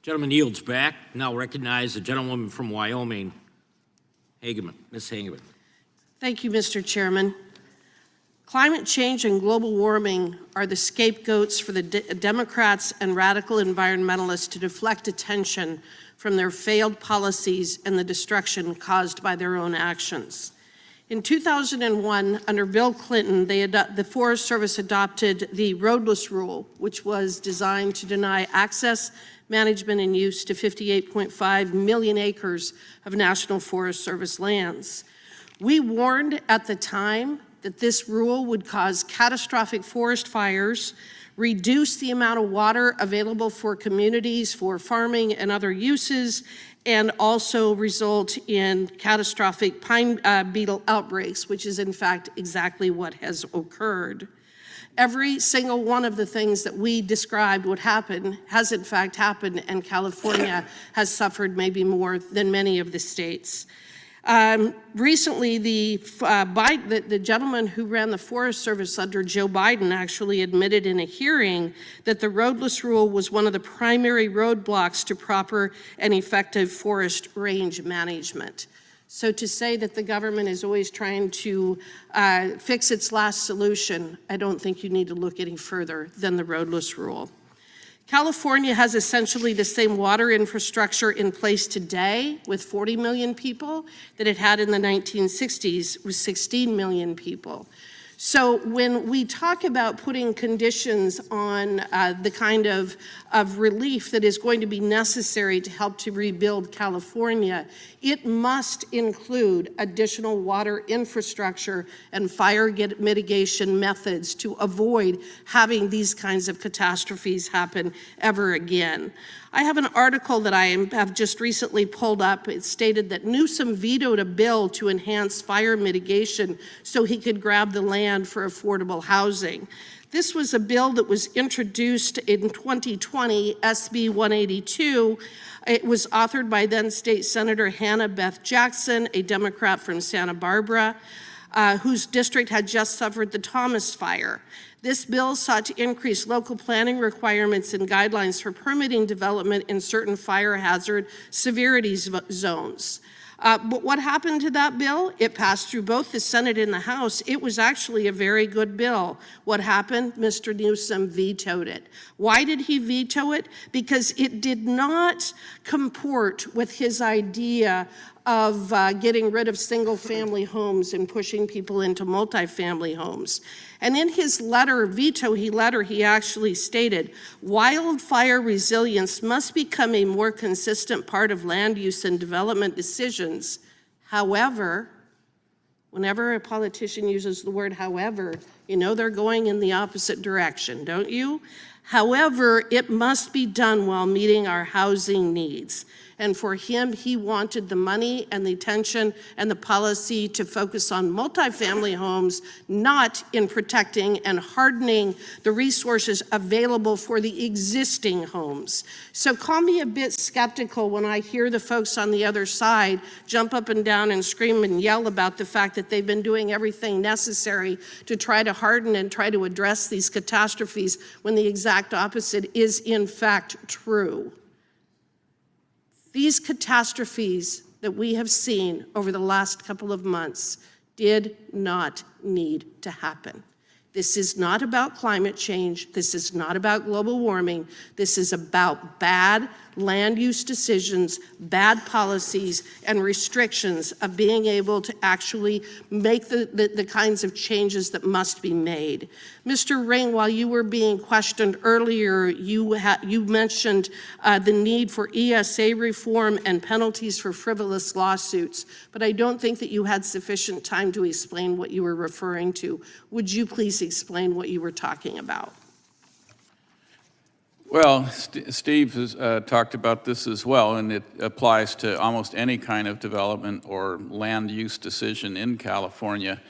Gentleman yields back. Now recognize the gentlewoman from Wyoming, Ms Hageman. Thank you, Mr. Chairman. Climate change and global warming are the scapegoats for the Democrats and radical environmentalists to deflect attention from their failed policies and the destruction caused by their own actions. In 2001, under Bill Clinton, the Forest Service adopted the roadless rule, which was designed to deny access, management, and use to 58.5 million acres of National Forest Service lands. We warned at the time that this rule would cause catastrophic forest fires, reduce the amount of water available for communities, for farming and other uses, and also result in catastrophic pine beetle outbreaks, which is in fact exactly what has occurred. Every single one of the things that we described would happen has in fact happened, and California has suffered maybe more than many of the states. Recently, the gentleman who ran the Forest Service under Joe Biden actually admitted in a hearing that the roadless rule was one of the primary roadblocks to proper and effective forest range management. So to say that the government is always trying to fix its last solution, I don't think you need to look any further than the roadless rule. California has essentially the same water infrastructure in place today with 40 million people that it had in the 1960s with 16 million people. So when we talk about putting conditions on the kind of relief that is going to be necessary to help to rebuild California, it must include additional water infrastructure and fire mitigation methods to avoid having these kinds of catastrophes happen ever again. I have an article that I have just recently pulled up. It stated that Newsom vetoed a bill to enhance fire mitigation so he could grab the land for affordable housing. This was a bill that was introduced in 2020, SB 182. It was authored by then State Senator Hannah Beth Jackson, a Democrat from Santa Barbara, whose district had just suffered the Thomas fire. This bill sought to increase local planning requirements and guidelines for permitting development in certain fire hazard severity zones. But what happened to that bill? It passed through both the Senate and the House. It was actually a very good bill. What happened? Mr. Newsom vetoed it. Why did he veto it? Because it did not comport with his idea of getting rid of single-family homes and pushing people into multifamily homes. And in his veto letter, he actually stated, wildfire resilience must become a more consistent part of land use and development decisions. However, whenever a politician uses the word however, you know they're going in the opposite direction, don't you? However, it must be done while meeting our housing needs. And for him, he wanted the money and the attention and the policy to focus on multifamily homes, not in protecting and hardening the resources available for the existing homes. So call me a bit skeptical when I hear the folks on the other side jump up and down and scream and yell about the fact that they've been doing everything necessary to try to harden and try to address these catastrophes when the exact opposite is in fact true. These catastrophes that we have seen over the last couple of months did not need to happen. This is not about climate change. This is not about global warming. This is about bad land use decisions, bad policies, and restrictions of being able to actually make the kinds of changes that must be made. Mr. Ring, while you were being questioned earlier, you mentioned the need for ESA reform and penalties for frivolous lawsuits, but I don't think that you had sufficient time to explain what you were referring to. Would you please explain what you were talking about? Well, Steve has talked about this as well, and it applies to almost any kind of development or land use decision in California.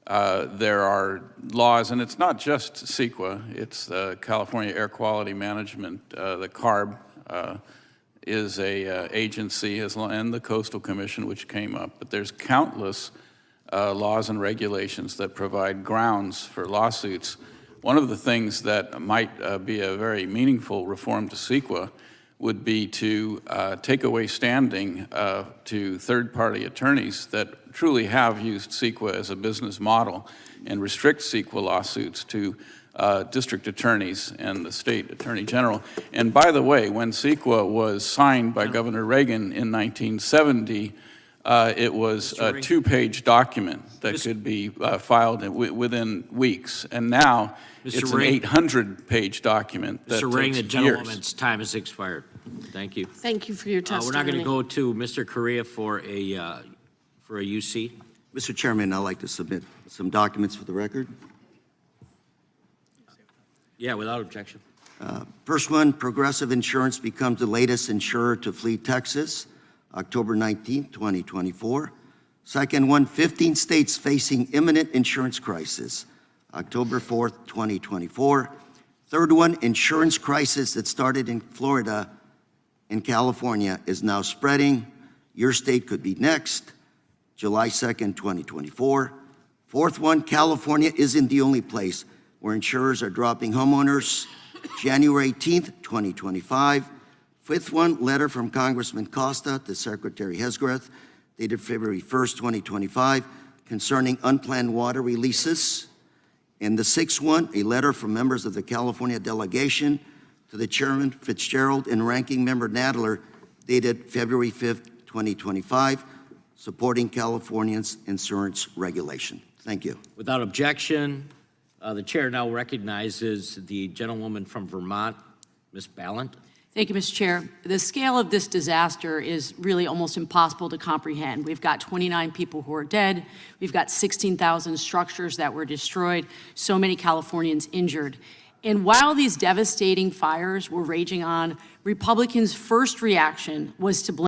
There are laws, and it's not just CEQA, it's the California Air Quality Management, the CARB is a agency, and the Coastal Commission, which came up, but there's countless laws and regulations that provide grounds for lawsuits. One of the things that might be a very meaningful reform to CEQA would be to take away standing to third-party attorneys that truly have used CEQA as a business model and restrict CEQA lawsuits to district attorneys and the state attorney general. And by the way, when CEQA was signed by Governor Reagan in 1970, it was a 2-page document that could be filed within weeks. And now it's an 800-page document that Mr. Ring, takes the years. gentlewoman's time has expired. Thank you. Thank you for your testimony. We're not going to go to Mr. Correa for a UC. Mr. Chairman, I'd like to submit some documents for the record. Yeah, without objection. First one, Progressive Insurance becomes the latest insurer to flee Texas, October 19, 2024. Second one, 15 states facing imminent insurance crisis, October 4th, 2024. Third one, insurance crisis that started in Florida and California is now spreading. Your state could be next, July 2nd, 2024. Fourth one, California isn't the only place where insurers are dropping homeowners, January 18th, 2025. Fifth one, letter from Congressman Costa to Secretary Hesgreth, dated February 1st, 2025, concerning unplanned water releases. And the sixth one, a letter from members of the California delegation to the Chairman Fitzgerald and Ranking Member Nadler, dated February 5th, 2025, supporting California's insurance regulation. Thank you. Without objection, the chair now recognizes the gentlewoman from Vermont, Ms. Ballant. Thank you, Mr. Chair. The scale of this disaster is really almost impossible to comprehend. We've got 29 people who are dead. We've got 16,000 structures that were destroyed, so many Californians injured. And while these devastating fires were raging on, Republicans' first reaction was to blame